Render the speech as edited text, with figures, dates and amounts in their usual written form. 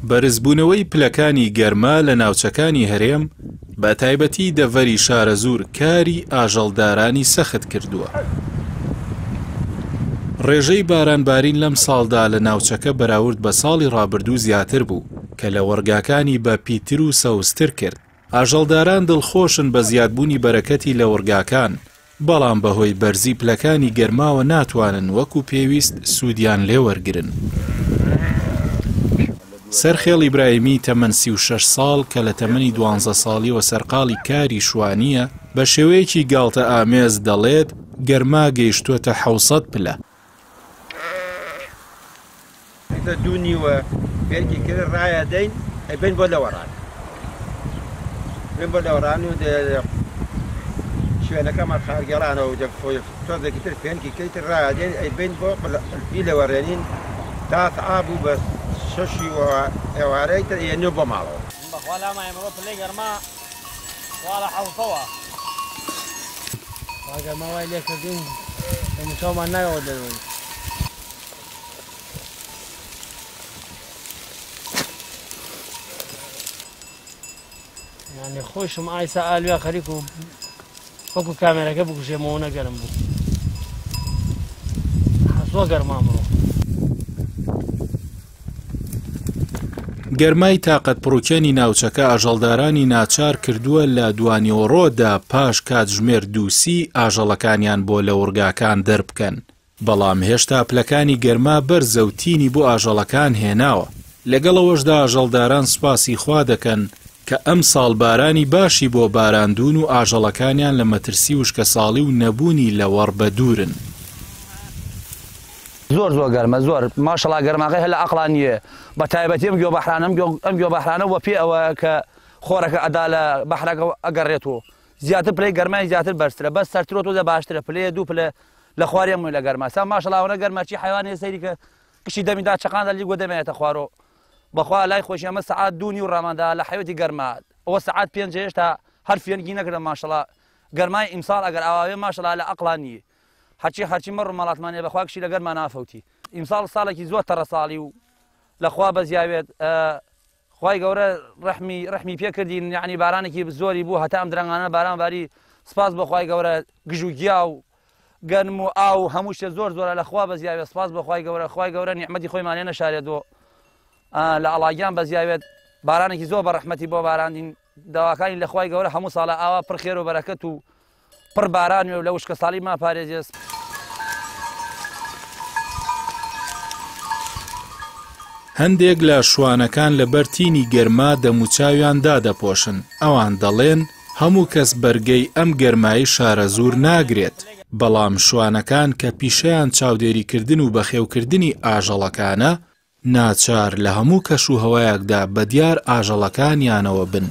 بەرزبوونەوەی پلەکانی گەرما لە ناوچەکانی هەرێم بە تایبەتی دەڤەری شارەزوور کاری ئاژەڵدارانی سەخت کردووە. ڕێژەی بارانبارین لەم ساڵدا لە ناوچەکە بەراورد بە ساڵی ڕابردوو زیاتر بوو کە لە وەرگاکانی بە پیتر و سەوزتر کرد. ئاژەڵداران دڵخۆشن بە زیادبوونی بەرەکەتی لە وەرگاکان، بەڵام بەهۆی بەرزی پلەکانی گەرماوە ناتوانن وەکو پێویست سوودیان لێ وەرگرن. سەرخێڵ ئیبراهیمی تەمەن 36 ساڵ کە لە تەمەنی 12 ساڵیەوە سەرقاڵی کاری شوانیە بە شێوەیەکی گاڵتە ئامێز دەڵێت گەرما گەیشتووەتە 700 پلە. دوونیوە پێرکی کرد ڕایە دەین ئەبێن بۆ لەوەڕان بێن بۆ لەوەڕان و شوێنەکەمان خارگەڵانەوە تۆزێکی تر پێنکی کەیتر ڕایە دێن ئەیبێن بۆ پی لەوەڕێنین تا ئاب و بە شەشی ئێوارەی تر ئێنێ بۆ ماڵەوە بەخوا لامە ئێمڕۆ پلەی گەرما وا لە حەوتەوە وا گەرما وای لێ کردین ئەمشەومان نایەوە دەروێن يعني خوشم عايسة آلويا خريكو وكو كاميرا كبكو شيمونا قرم بو حسوا قرم عمرو گەرمای تاقەت پڕوکێنی ناوچەکە ئاژەڵدارانی ناچار کردووە لە دوانیۆڕۆدا پاش کاتژمێر دووسی ئاژەڵەکانیان بۆ لە وەرگاکان دەربکەن، بەڵام هێشتا پلەکانی گەرما بەرزە و تینی بۆ ئاژەڵەکان هێناوە. لەگەڵەوەشدا ئاژەڵداران سوپاسی خوا دەکەن کە ئەم ساڵ بارانی باشی بۆ باراندون و ئاژەڵەکانیان لە مەترسی وشکە ساڵی و نەبوونی لە وەڕبە دوورن. زۆر گەرمە زۆر ماشەڵا گەرماقی هەل لە عەقڵان نییە بە تایبەتی ئەم گوێ بەحرانە وە پێ ئەوە کە خۆرەکە ئەدا لە بەحرەکە ئەگەڕێتەوە زیاتر پلەی گەرمای زیاتر بەرزترە بەس سەرترۆ باشترە پلەیە دوو پلە لە خوارێ مووی لە گەرما سا ماشەڵاوەنە گەرماچی حیوانێ سەیری کە کشی دەمیدا چەقاندا لی گۆ دەمێتە خوارۆ بەخوا لای خۆشی ئەمە سەعات 2 و ڕاماندا لە حەوەتی گەرما ئەوە سەعات 5 هێشتا هەر فێنگی نەکردە ماشەڵا گەرمای ئیمساڵ ئەگەر ئاواوێ ماشەڵا لە عەقڵان نییە هەرچی مەڕ مەڵاتمانێ بەخوا کشی لە گەرما نافەوتی ئیمساڵ ساڵێکی زۆر تەڕە ساڵی و لەخوا بەزیاوێت خوای گەورە ڕەحمی پێکردین یعنی بارانێکی زۆری بوو هەتا ئەم درەنگانە بارانباری سپاس بە خوای گەورە گژ و گیا و گەرم و ئاو هەموو شتێ زۆرە لەخوا بەزیاوێت سپاس بە خوای گەورە نیعمەتی خۆیمان لێ نەشارێتەوە لە ئەڵاگیان بەزیاوێت بارانێکی زۆر بە ڕەحمەتی بۆ باراندین داواکانی لە خوای گەورە هەموو ساڵە ئاوا پڕ خێر و بەرەکەت و پڕ باران و لە وشکە ساڵی ماپارێزێت. هەندێک لە شوانەکان لەبەر تینی گەرما دەموچاویان دادەپۆشن، ئەوان دەڵێن هەموو کەس بەرگەی ئەم گەرمایی شارەزوور ناگرێت، بەڵام شوانەکان کە پیشەیان چاودێریکردن و بەخێوکردنی ئاژەڵەکانە ناچار لە هەموو کەش و هەوایەکدا بەدیار ئاژەڵەکانیانەوە بن.